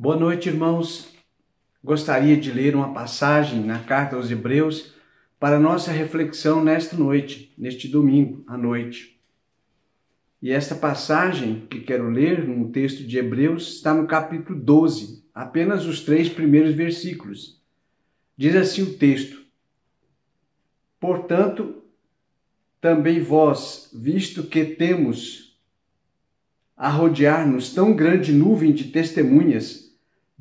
Boa noite, irmãos. Gostaria de ler uma passagem na carta aos Hebreus para nossa reflexão nesta noite, neste domingo à noite. E esta passagem que quero ler no texto de Hebreus está no capítulo 12, apenas os 3 primeiros versículos. Diz assim o texto: Portanto, também vós, visto que temos a rodear-nos tão grande nuvem de testemunhas,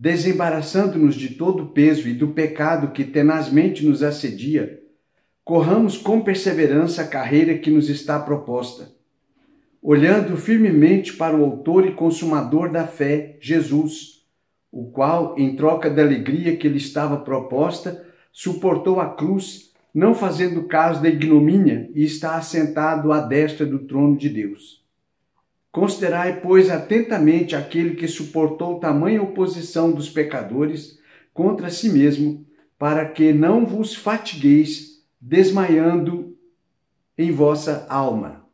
desembaraçando-nos de todo o peso e do pecado que tenazmente nos assedia, corramos com perseverança a carreira que nos está proposta, olhando firmemente para o autor e consumador da fé, Jesus, o qual, em troca da alegria que lhe estava proposta, suportou a cruz, não fazendo caso da ignomínia, e está assentado à destra do trono de Deus. Considerai, pois, atentamente aquele que suportou tamanha oposição dos pecadores contra si mesmo, para que não vos fatigueis, desmaiando em vossa alma.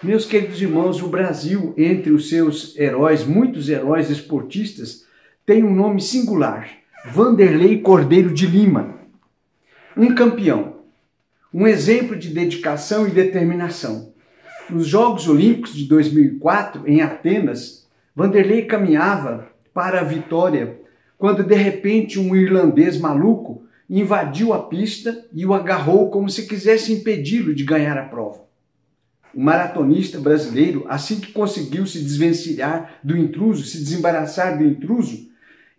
Meus queridos irmãos, o Brasil, entre os seus heróis, muitos heróis esportistas, tem um nome singular: Wanderlei Cordeiro de Lima. Um campeão, um exemplo de dedicação e determinação. Nos Jogos Olímpicos de 2004, em Atenas, Wanderlei caminhava para a vitória quando, de repente, um irlandês maluco invadiu a pista e o agarrou como se quisesse impedi-lo de ganhar a prova. O maratonista brasileiro, assim que conseguiu se desvencilhar do intruso, se desembaraçar do intruso,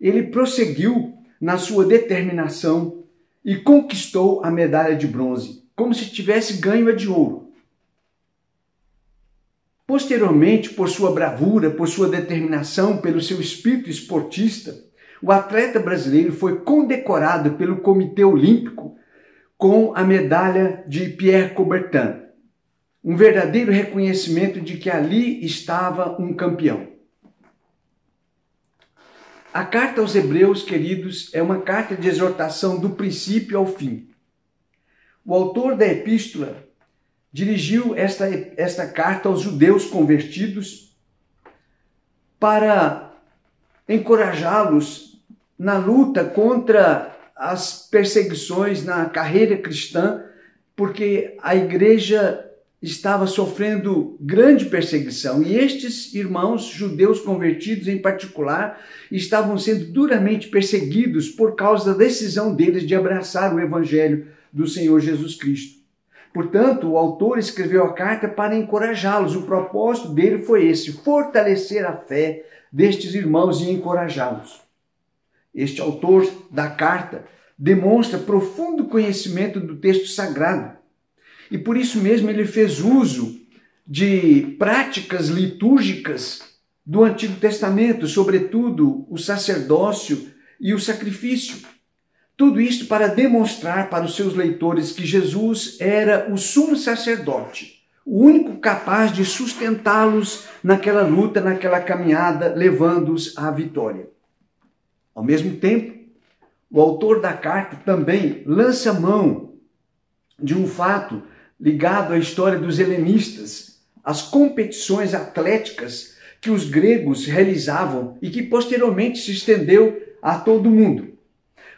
ele prosseguiu na sua determinação e conquistou a medalha de bronze, como se tivesse ganho a de ouro. Posteriormente, por sua bravura, por sua determinação, pelo seu espírito esportista, o atleta brasileiro foi condecorado pelo Comitê Olímpico com a medalha de Pierre Coubertin, um verdadeiro reconhecimento de que ali estava um campeão. A carta aos Hebreus, queridos, é uma carta de exortação do princípio ao fim. O autor da epístola dirigiu esta carta aos judeus convertidos para encorajá-los na luta contra as perseguições na carreira cristã, porque a igreja estava sofrendo grande perseguição e estes irmãos judeus convertidos em particular estavam sendo duramente perseguidos por causa da decisão deles de abraçar o evangelho do Senhor Jesus Cristo. Portanto, o autor escreveu a carta para encorajá-los. O propósito dele foi esse: fortalecer a fé destes irmãos e encorajá-los. Este autor da carta demonstra profundo conhecimento do texto sagrado. E por isso mesmo ele fez uso de práticas litúrgicas do Antigo Testamento, sobretudo o sacerdócio e o sacrifício. Tudo isso para demonstrar para os seus leitores que Jesus era o sumo sacerdote, o único capaz de sustentá-los naquela luta, naquela caminhada, levando-os à vitória. Ao mesmo tempo, o autor da carta também lança mão de um fato ligado à história dos helenistas, as competições atléticas que os gregos realizavam e que posteriormente se estendeu a todo o mundo.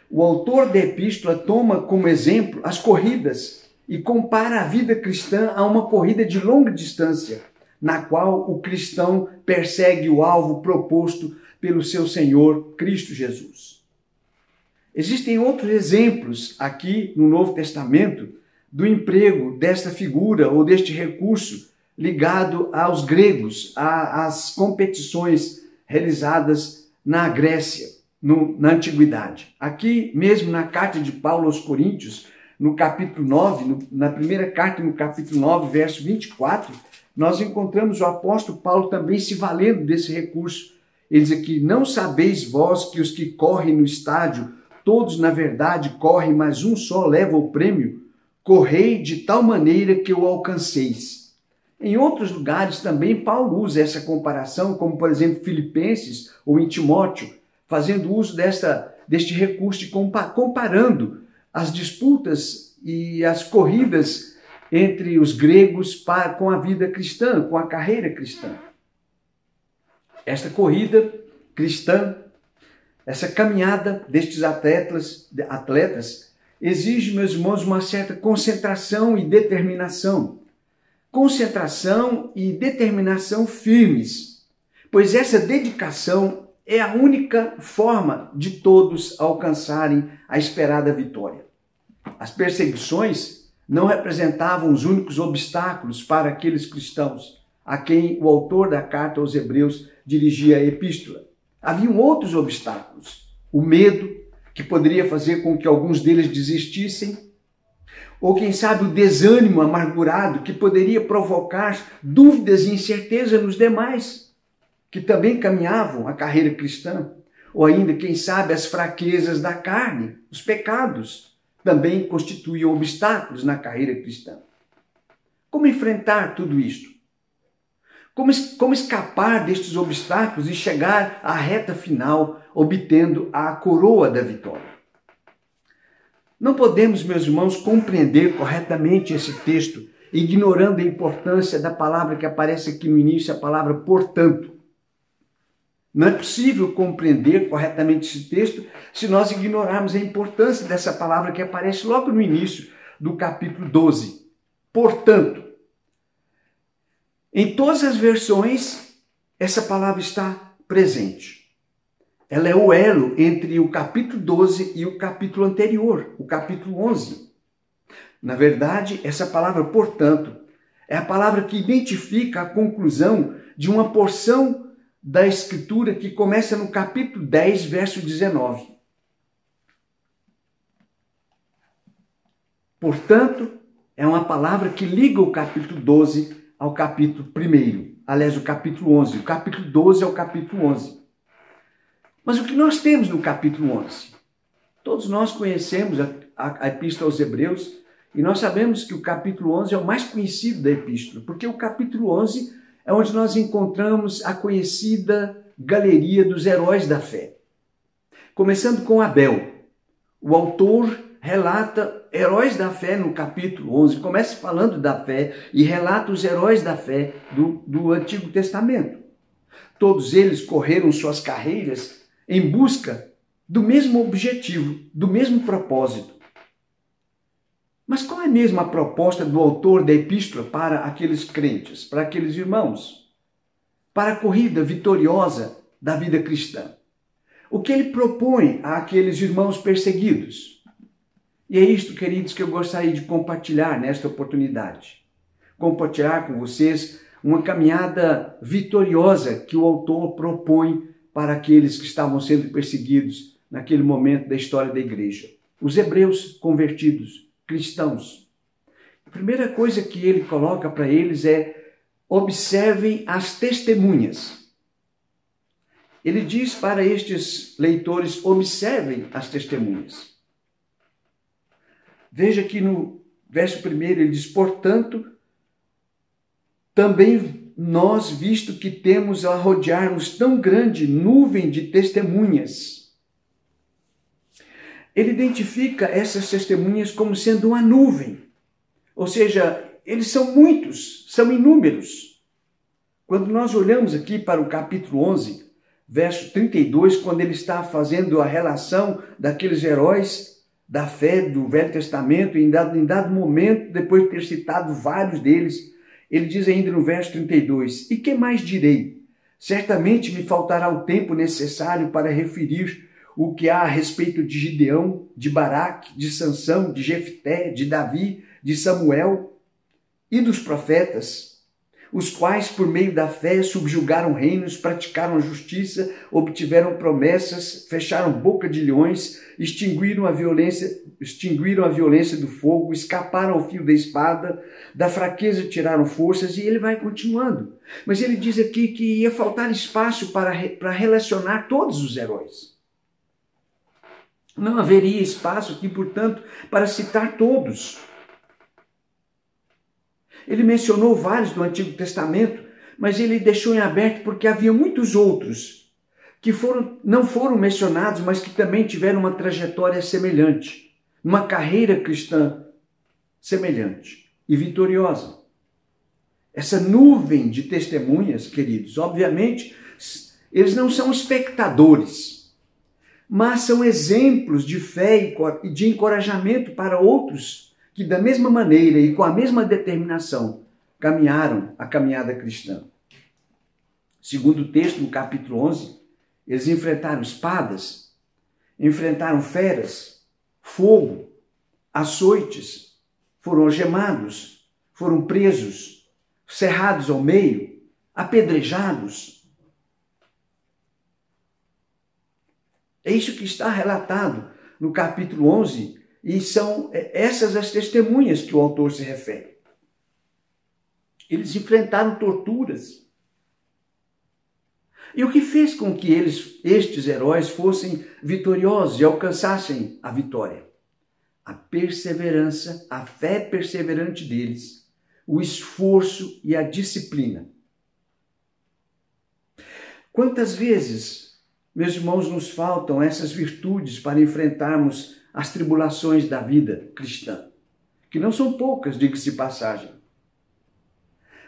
O autor da epístola toma como exemplo as corridas e compara a vida cristã a uma corrida de longa distância, na qual o cristão persegue o alvo proposto pelo seu Senhor Cristo Jesus. Existem outros exemplos aqui no Novo Testamento do emprego desta figura ou deste recurso ligado aos gregos, às competições realizadas na Grécia, na Antiguidade. Aqui mesmo na carta de Paulo aos Coríntios, no capítulo 9, na primeira carta, no capítulo 9, verso 24, nós encontramos o apóstolo Paulo também se valendo desse recurso. Ele diz aqui: não sabeis vós que os que correm no estádio, todos na verdade correm, mas um só leva o prêmio? Correi de tal maneira que o alcanceis. Em outros lugares também Paulo usa essa comparação, como por exemplo Filipenses ou em Timóteo, fazendo uso deste recurso de comparando as disputas e as corridas entre os gregos com a vida cristã, com a carreira cristã. Esta corrida cristã, essa caminhada destes atletas exige, meus irmãos, uma certa concentração e determinação. Concentração e determinação firmes, pois essa dedicação é a única forma de todos alcançarem a esperada vitória. As perseguições não representavam os únicos obstáculos para aqueles cristãos a quem o autor da carta aos Hebreus dirigia a epístola. Haviam outros obstáculos. O medo, que poderia fazer com que alguns deles desistissem, ou quem sabe o desânimo amargurado, que poderia provocar dúvidas e incerteza nos demais, que também caminhavam a carreira cristã, ou ainda, quem sabe, as fraquezas da carne, os pecados, também constituíam obstáculos na carreira cristã. Como enfrentar tudo isto? Como escapar destes obstáculos e chegar à reta final, obtendo a coroa da vitória? Não podemos, meus irmãos, compreender corretamente esse texto, ignorando a importância da palavra que aparece aqui no início, a palavra portanto. Não é possível compreender corretamente esse texto se nós ignorarmos a importância dessa palavra que aparece logo no início do capítulo 12. Portanto, em todas as versões, essa palavra está presente. Ela é o elo entre o capítulo 12 e o capítulo anterior, o capítulo 11. Na verdade, essa palavra, portanto, é a palavra que identifica a conclusão de uma porção da Escritura que começa no capítulo 10, verso 19. Portanto, é uma palavra que liga o capítulo 12 ao capítulo 1. Aliás, o capítulo 11. O capítulo 12 é o capítulo 11. Mas o que nós temos no capítulo 11? Todos nós conhecemos a Epístola aos Hebreus e nós sabemos que o capítulo 11 é o mais conhecido da Epístola, porque o capítulo 11 é onde nós encontramos a conhecida galeria dos heróis da fé. Começando com Abel. O autor relata heróis da fé no capítulo 11. Começa falando da fé e relata os heróis da fé do Antigo Testamento. Todos eles correram suas carreiras em busca do mesmo objetivo, do mesmo propósito. Mas qual é mesmo a proposta do autor da epístola para aqueles crentes, para aqueles irmãos? Para a corrida vitoriosa da vida cristã? O que ele propõe àqueles irmãos perseguidos? E é isto, queridos, que eu gostaria de compartilhar nesta oportunidade. Compartilhar com vocês uma caminhada vitoriosa que o autor propõe para aqueles que estavam sendo perseguidos naquele momento da história da igreja. Os hebreus convertidos, cristãos. A primeira coisa que ele coloca para eles é: observem as testemunhas. Ele diz para estes leitores: observem as testemunhas. Veja que no verso 1 ele diz: portanto, também nós, visto que temos a rodear-nos tão grande nuvem de testemunhas. Ele identifica essas testemunhas como sendo uma nuvem. Ou seja, eles são muitos, são inúmeros. Quando nós olhamos aqui para o capítulo 11, verso 32, quando ele está fazendo a relação daqueles heróis da fé do Velho Testamento, em dado momento, depois de ter citado vários deles, ele diz ainda no verso 32, e que mais direi? Certamente me faltará o tempo necessário para referir o que há a respeito de Gideão, de Baraque, de Sansão, de Jefté, de Davi, de Samuel e dos profetas, os quais, por meio da fé, subjugaram reinos, praticaram a justiça, obtiveram promessas, fecharam boca de leões, extinguiram a violência do fogo, escaparam ao fio da espada, da fraqueza tiraram forças, e ele vai continuando. Mas ele diz aqui que ia faltar espaço para relacionar todos os heróis. Não haveria espaço aqui, portanto, para citar todos. Ele mencionou vários do Antigo Testamento, mas ele deixou em aberto porque havia muitos outros que não foram mencionados, mas que também tiveram uma trajetória semelhante, uma carreira cristã semelhante e vitoriosa. Essa nuvem de testemunhas, queridos, obviamente, eles não são espectadores, mas são exemplos de fé e de encorajamento para outros que, da mesma maneira e com a mesma determinação, caminharam a caminhada cristã. Segundo o texto, no capítulo 11, eles enfrentaram espadas, enfrentaram feras, fogo, açoites, foram algemados, foram presos, cerrados ao meio, apedrejados. É isso que está relatado no capítulo 11, e são essas as testemunhas que o autor se refere. Eles enfrentaram torturas. E o que fez com que estes heróis fossem vitoriosos e alcançassem a vitória? A perseverança, a fé perseverante deles, o esforço e a disciplina. Quantas vezes, meus irmãos, nos faltam essas virtudes para enfrentarmos as tribulações da vida cristã? Que não são poucas, diga-se de passagem.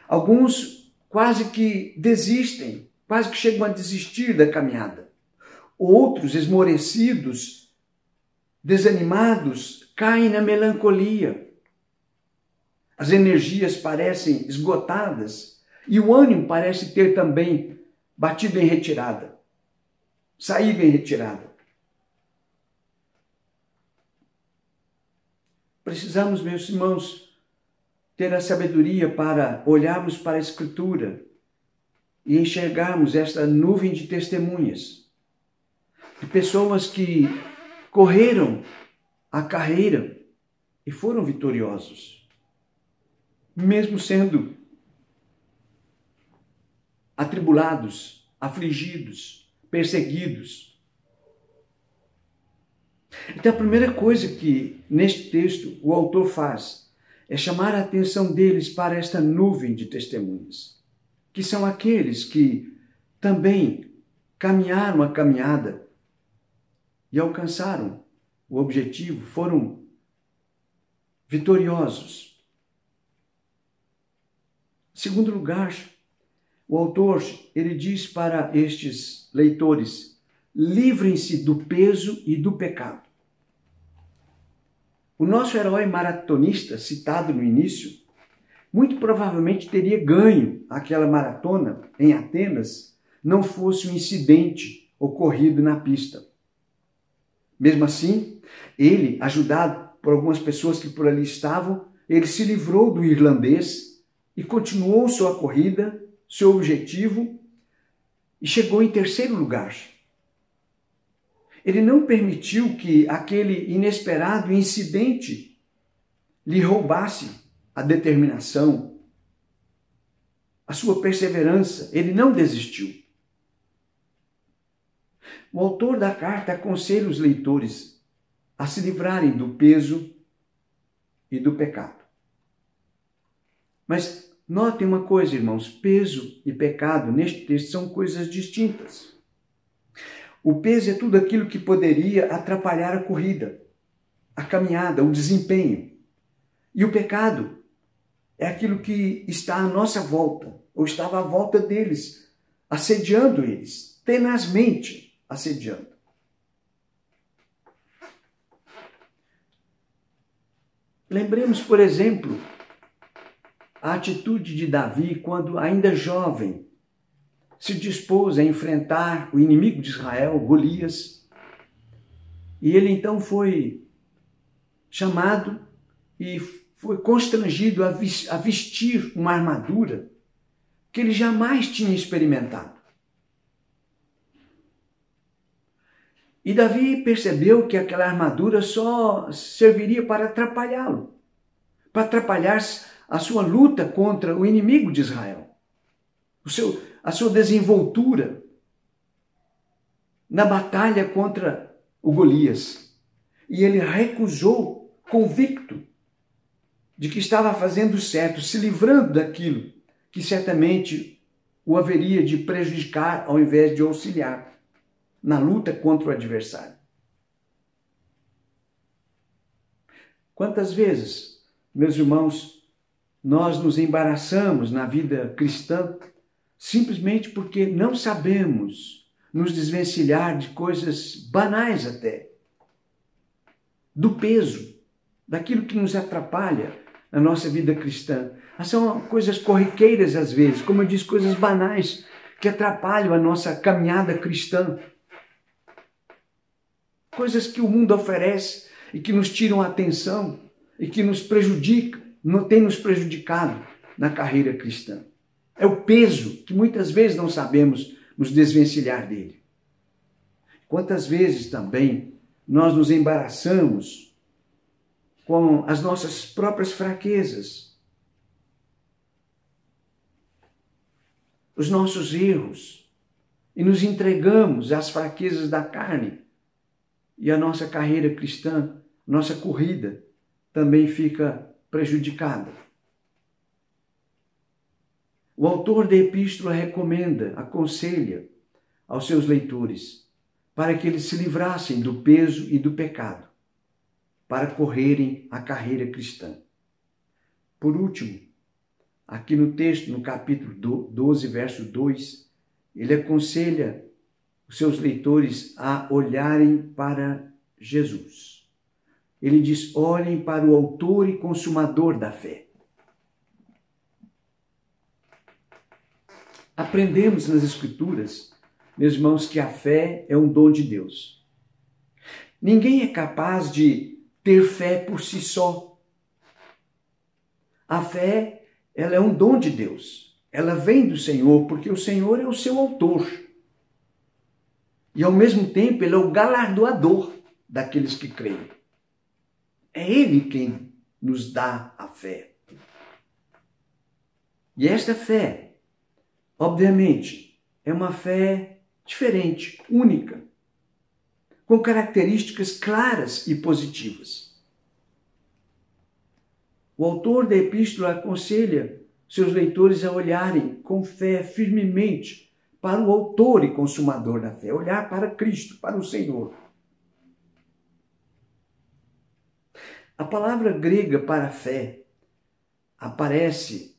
Alguns quase que desistem, quase que chegam a desistir da caminhada. Outros, esmorecidos, desanimados, caem na melancolia. As energias parecem esgotadas e o ânimo parece ter também batido em retirada, saído em retirada. Precisamos, meus irmãos, ter a sabedoria para olharmos para a Escritura e enxergarmos esta nuvem de testemunhas, de pessoas que correram a carreira e foram vitoriosos, mesmo sendo atribulados, afligidos, perseguidos. Então a primeira coisa que neste texto o autor faz é chamar a atenção deles para esta nuvem de testemunhas, que são aqueles que também caminharam a caminhada e alcançaram o objetivo, foram vitoriosos. Em segundo lugar, o autor, ele diz para estes leitores: livrem-se do peso e do pecado. O nosso herói maratonista, citado no início, muito provavelmente teria ganho aquela maratona em Atenas, não fosse um incidente ocorrido na pista. Mesmo assim, ele, ajudado por algumas pessoas que por ali estavam, ele se livrou do irlandês e continuou sua corrida, seu objetivo, e chegou em terceiro lugar. Ele não permitiu que aquele inesperado incidente lhe roubasse a determinação, a sua perseverança. Ele não desistiu. O autor da carta aconselha os leitores a se livrarem do peso e do pecado. Mas notem uma coisa, irmãos: peso e pecado neste texto são coisas distintas. O peso é tudo aquilo que poderia atrapalhar a corrida, a caminhada, o desempenho. E o pecado é aquilo que está à nossa volta, ou estava à volta deles, assediando eles, tenazmente assediando. Lembremos, por exemplo, a atitude de Davi quando, ainda jovem, se dispôs a enfrentar o inimigo de Israel, Golias. E ele então foi chamado e foi constrangido a vestir uma armadura que ele jamais tinha experimentado. E Davi percebeu que aquela armadura só serviria para atrapalhá-lo, para atrapalhar a sua luta contra o inimigo de Israel, a sua desenvoltura na batalha contra o Golias. E ele recusou, convicto de que estava fazendo certo, se livrando daquilo que certamente o haveria de prejudicar ao invés de auxiliar na luta contra o adversário. Quantas vezes, meus irmãos, nós nos embaraçamos na vida cristã simplesmente porque não sabemos nos desvencilhar de coisas banais até, do peso, daquilo que nos atrapalha na nossa vida cristã. São coisas corriqueiras às vezes, como eu disse, coisas banais que atrapalham a nossa caminhada cristã. Coisas que o mundo oferece e que nos tiram a atenção e que nos prejudicam, não tem nos prejudicado na carreira cristã. É o peso que muitas vezes não sabemos nos desvencilhar dele. Quantas vezes também nós nos embaraçamos com as nossas próprias fraquezas, os nossos erros, e nos entregamos às fraquezas da carne, e a nossa carreira cristã, nossa corrida, também fica prejudicada. O autor da epístola recomenda, aconselha aos seus leitores para que eles se livrassem do peso e do pecado, para correrem a carreira cristã. Por último, aqui no texto, no capítulo 12, verso 2, ele aconselha os seus leitores a olharem para Jesus. Ele diz: olhem para o autor e consumador da fé. Aprendemos nas Escrituras, meus irmãos, que a fé é um dom de Deus. Ninguém é capaz de ter fé por si só. A fé, ela é um dom de Deus. Ela vem do Senhor, porque o Senhor é o seu autor. E ao mesmo tempo, ele é o galardoador daqueles que creem. É ele quem nos dá a fé. E esta fé, obviamente, é uma fé diferente, única, com características claras e positivas. O autor da epístola aconselha seus leitores a olharem com fé firmemente para o autor e consumador da fé, olhar para Cristo, para o Senhor. A palavra grega para fé aparece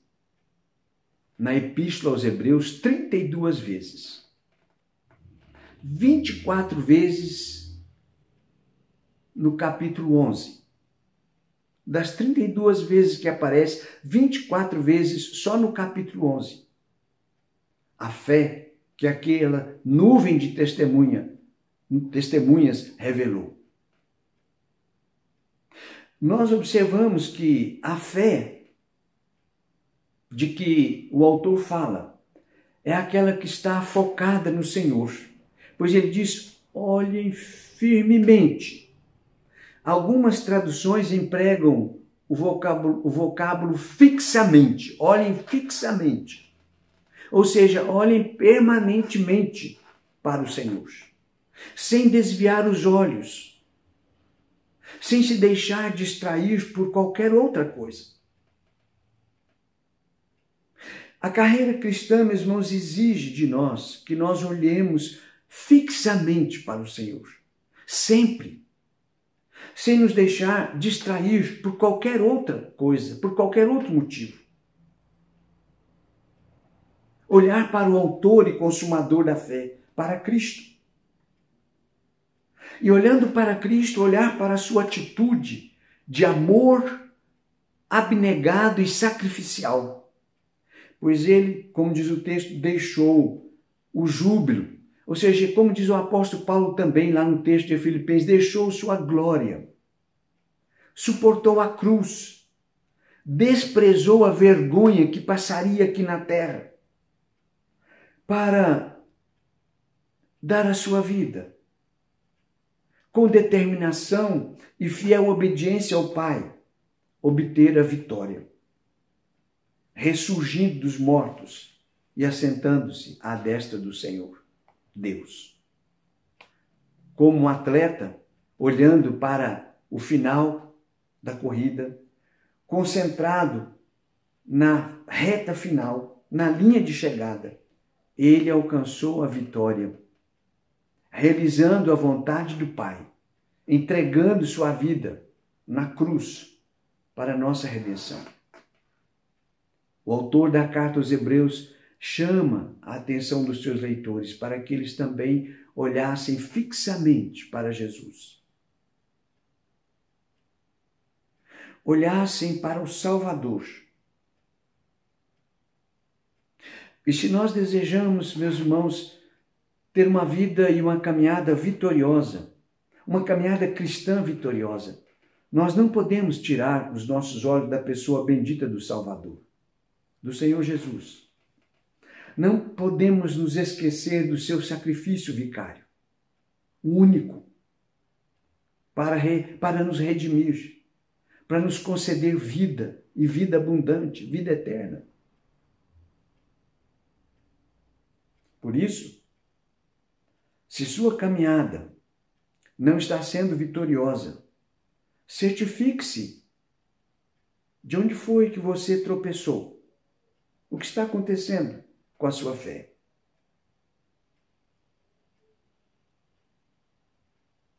na Epístola aos Hebreus 32 vezes. 24 vezes no capítulo 11. Das 32 vezes que aparece, 24 vezes só no capítulo 11. A fé que aquela nuvem de testemunhas revelou. Nós observamos que a fé de que o autor fala é aquela que está focada no Senhor. Pois ele diz: olhem firmemente. Algumas traduções empregam o vocábulo fixamente. Olhem fixamente. Ou seja, olhem permanentemente para o Senhor. Sem desviar os olhos. Sem se deixar distrair por qualquer outra coisa. A carreira cristã, meus irmãos, exige de nós que nós olhemos fixamente para o Senhor. Sempre. Sem nos deixar distrair por qualquer outra coisa, por qualquer outro motivo. Olhar para o autor e consumador da fé, para Cristo. E olhando para Cristo, olhar para a sua atitude de amor abnegado e sacrificial. Pois ele, como diz o texto, deixou o júbilo. Ou seja, como diz o apóstolo Paulo também lá no texto de Filipenses, deixou sua glória. Suportou a cruz. Desprezou a vergonha que passaria aqui na terra. Para dar a sua vida. Com determinação e fiel obediência ao Pai, obter a vitória. Ressurgindo dos mortos e assentando-se à destra do Senhor, Deus. Como um atleta, olhando para o final da corrida, concentrado na reta final, na linha de chegada, ele alcançou a vitória, realizando a vontade do Pai, entregando sua vida na cruz para a nossa redenção. O autor da carta aos Hebreus chama a atenção dos seus leitores para que eles também olhassem fixamente para Jesus. Olhassem para o Salvador. E se nós desejamos, meus irmãos, ter uma vida e uma caminhada vitoriosa, uma caminhada cristã vitoriosa, nós não podemos tirar os nossos olhos da pessoa bendita do Salvador, do Senhor Jesus. Não podemos nos esquecer do seu sacrifício vicário, único, para nos redimir, para nos conceder vida e vida abundante, vida eterna. Por isso, se sua caminhada não está sendo vitoriosa, certifique-se de onde foi que você tropeçou. O que está acontecendo com a sua fé?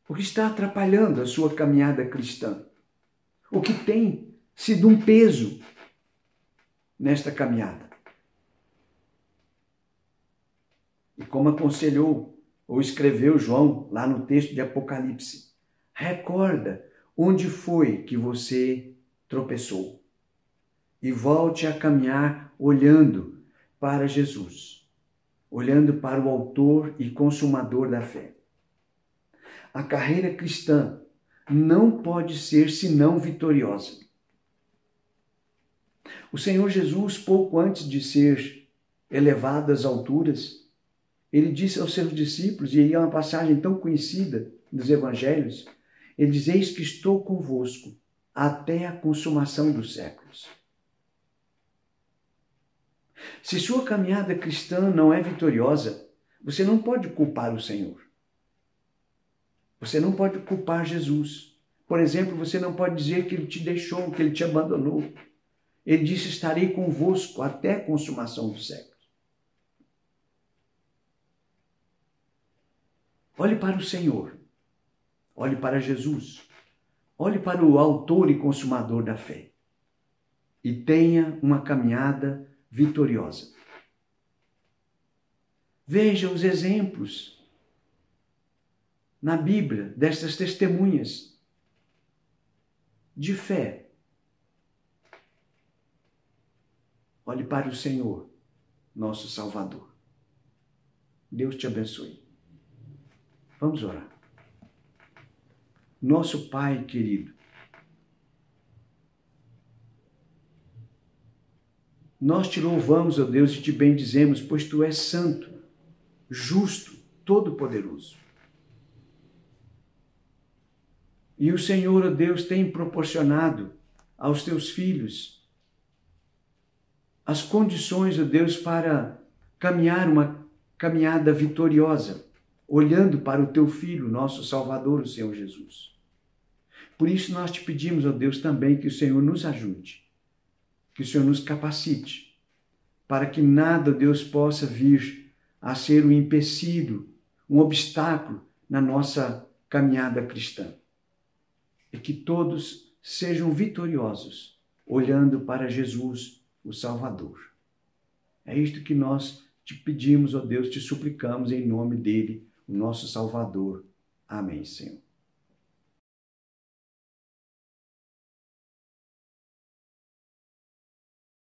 O que está atrapalhando a sua caminhada cristã? O que tem sido um peso nesta caminhada? E como aconselhou ou escreveu João lá no texto de Apocalipse, recorda onde foi que você tropeçou e volte a caminhar olhando para Jesus, olhando para o autor e consumador da fé. A carreira cristã não pode ser senão vitoriosa. O Senhor Jesus, pouco antes de ser elevado às alturas, ele disse aos seus discípulos, e aí é uma passagem tão conhecida dos evangelhos, ele diz: eis que estou convosco até a consumação dos séculos. Se sua caminhada cristã não é vitoriosa, você não pode culpar o Senhor. Você não pode culpar Jesus. Por exemplo, você não pode dizer que ele te deixou, que ele te abandonou. Ele disse: estarei convosco até a consumação dos séculos. Olhe para o Senhor, olhe para Jesus, olhe para o autor e consumador da fé e tenha uma caminhada vitoriosa. Veja os exemplos na Bíblia destas testemunhas de fé. Olhe para o Senhor, nosso Salvador. Deus te abençoe. Vamos orar. Nosso Pai querido, nós te louvamos, ó Deus, e te bendizemos, pois tu és santo, justo, todo-poderoso. E o Senhor, ó Deus, tem proporcionado aos teus filhos as condições, ó Deus, para caminhar uma caminhada vitoriosa, olhando para o teu Filho, nosso Salvador, o Senhor Jesus. Por isso nós te pedimos, ó Deus, também que o Senhor nos ajude, que o Senhor nos capacite, para que nada, ó Deus, possa vir a ser um empecilho, um obstáculo na nossa caminhada cristã. E que todos sejam vitoriosos, olhando para Jesus, o Salvador. É isto que nós te pedimos, ó Deus, te suplicamos em nome dele, o nosso Salvador. Amém, Senhor.